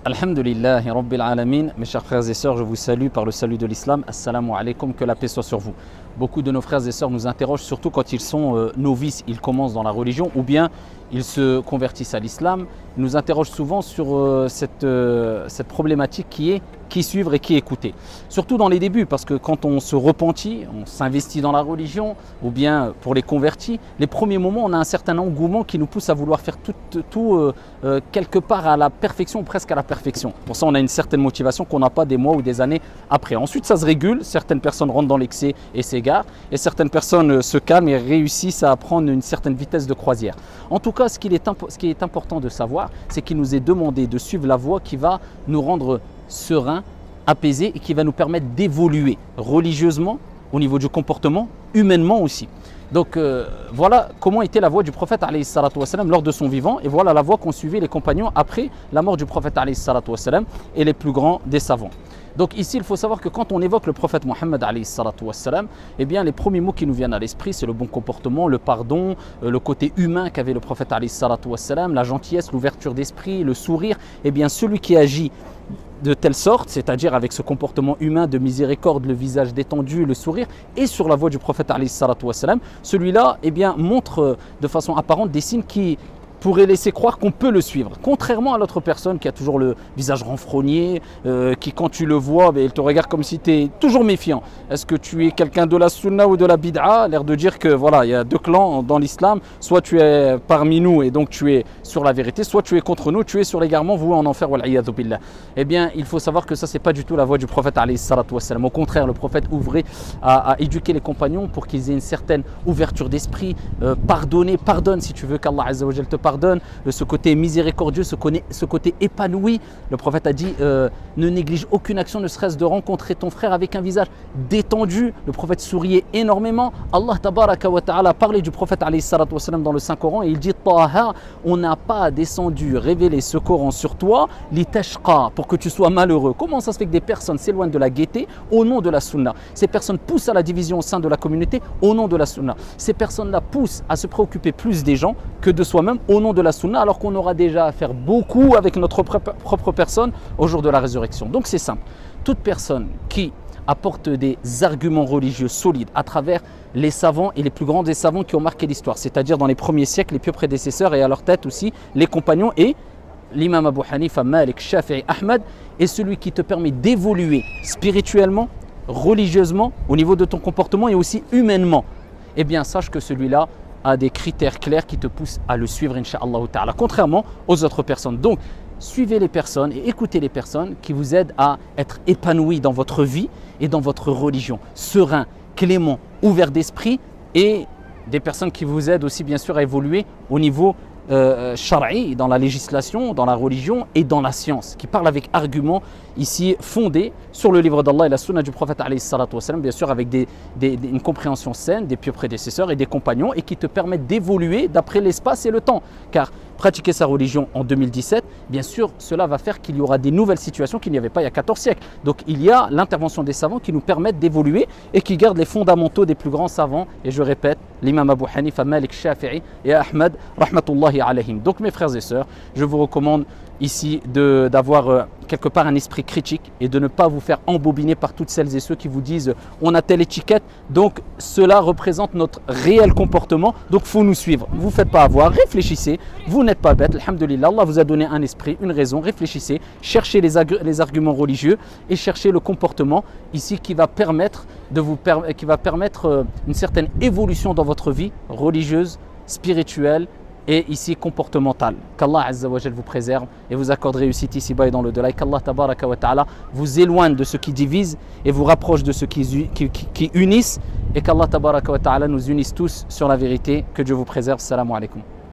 Alhamdulillahi Rabbil Alamin. Mes chers frères et sœurs, je vous salue par le salut de l'islam. Assalamu alaikum, que la paix soit sur vous. Beaucoup de nos frères et sœurs nous interrogent, surtout quand ils sont novices, ils commencent dans la religion ou bien ils se convertissent à l'islam. Ils nous interrogent souvent sur cette problématique qui est qui suivre et qui écouter. Surtout dans les débuts, parce que quand on se repentit, on s'investit dans la religion, ou bien pour les convertis, les premiers moments, on a un certain engouement qui nous pousse à vouloir faire tout quelque part à la perfection, presque à la perfection. Pour ça, on a une certaine motivation qu'on n'a pas des mois ou des années après. Ensuite, ça se régule, certaines personnes rentrent dans l'excès et s'égarent, et certaines personnes se calment et réussissent à prendre une certaine vitesse de croisière. En tout cas, ce qui est important de savoir, c'est qu'il nous est demandé de suivre la voie qui va nous rendre serein, apaisé et qui va nous permettre d'évoluer religieusement au niveau du comportement, humainement aussi. Donc voilà comment était la voie du prophète alayhi salatu wassalam lors de son vivant, et voilà la voie qu'ont suivi les compagnons après la mort du prophète alayhi salatu wassalam et les plus grands des savants. Donc ici, il faut savoir que quand on évoque le prophète Mohammed alayhi salatu wassalam, eh bien les premiers mots qui nous viennent à l'esprit, c'est le bon comportement, le pardon, le côté humain qu'avait le prophète alayhi salatu wassalam, la gentillesse, l'ouverture d'esprit, le sourire. Eh bien celui qui agit de telle sorte, c'est-à-dire avec ce comportement humain de miséricorde, le visage détendu, le sourire, et sur la voie du prophète alayhi salatu wassalam, celui-là eh bien, montre de façon apparente des signes qui pourrait laisser croire qu'on peut le suivre. Contrairement à l'autre personne qui a toujours le visage renfrogné, qui quand tu le vois, il te regarde comme si tu es toujours méfiant. Est-ce que tu es quelqu'un de la sunna ou de la bid'a? L'air de dire que voilà, il y a deux clans dans l'islam, soit tu es parmi nous et donc tu es sur la vérité, soit tu es contre nous, tu es sur l'égarement, vous en enfer, wal'iyadhu billah. Eh bien, il faut savoir que ça, c'est pas du tout la voie du prophète alayhi salatu wassalam. Au contraire, le prophète ouvrait à éduquer les compagnons pour qu'ils aient une certaine ouverture d'esprit, pardonne si tu veux qu'Allah azza wa jal te pardonne, ce côté miséricordieux, ce côté épanoui. Le prophète a dit ne néglige aucune action, ne serait-ce de rencontrer ton frère avec un visage détendu. Le prophète souriait énormément. Allah tabaraka wa ta'ala a parlé du prophète alayhi salatu wassalam dans le Saint-Coran et il dit Taha, on n'a pas descendu révéler ce Coran sur toi litashqa, pour que tu sois malheureux. Comment ça se fait que des personnes s'éloignent de la gaieté au nom de la sunna? Ces personnes poussent à la division au sein de la communauté au nom de la sunna. Ces personnes-là poussent à se préoccuper plus des gens que de soi-même au nom de la sunna, alors qu'on aura déjà à faire beaucoup avec notre propre personne au jour de la résurrection. Donc c'est simple, toute personne qui apporte des arguments religieux solides à travers les savants et les plus grands des savants qui ont marqué l'histoire, c'est-à-dire dans les premiers siècles, les pieux prédécesseurs et à leur tête aussi les compagnons et l'imam Abu Hanifa, Malik, Shafi'i, Ahmad, est celui qui te permet d'évoluer spirituellement, religieusement, au niveau de ton comportement et aussi humainement. Eh bien sache que celui-là a des critères clairs qui te poussent à le suivre, incha'Allah ta'ala, contrairement aux autres personnes. Donc, suivez les personnes et écoutez les personnes qui vous aident à être épanouis dans votre vie et dans votre religion. Serein, clément, ouvert d'esprit, et des personnes qui vous aident aussi bien sûr à évoluer au niveau shara'i, dans la législation, dans la religion et dans la science, qui parle avec arguments ici fondés sur le livre d'Allah et la sunna du prophète alayhi salatu wassalam, bien sûr avec une compréhension saine des pieux prédécesseurs et des compagnons, et qui te permettent d'évoluer d'après l'espace et le temps. Car pratiquer sa religion en 2017, bien sûr, cela va faire qu'il y aura des nouvelles situations qu'il n'y avait pas il y a 14 siècles. Donc il y a l'intervention des savants qui nous permettent d'évoluer et qui gardent les fondamentaux des plus grands savants. Et je répète, l'imam Abu Hanifa, Malik, Shafi'i et Ahmad, rahmatullahi alayhim. Donc mes frères et sœurs, je vous recommande ici d'avoir quelque part un esprit critique et de ne pas vous faire embobiner par toutes celles et ceux qui vous disent on a telle étiquette, donc cela représente notre réel comportement, donc il faut nous suivre. Ne vous faites pas avoir, réfléchissez, vous n'êtes pas bête, alhamdulillah, Allah vous a donné un esprit, une raison, réfléchissez, cherchez les arguments religieux et cherchez le comportement ici qui va permettre une certaine évolution dans votre vie religieuse, spirituelle et ici comportementale. Qu'Allah Azza wa Jal vous préserve et vous accorde réussite ici-bas et dans le delà. Qu'Allah Tabaraka wa Ta'ala vous éloigne de ce qui divise et vous rapproche de ceux qui unissent. Et qu'Allah Tabaraka wa Ta'ala nous unisse tous sur la vérité. Que Dieu vous préserve. Salam alaikum.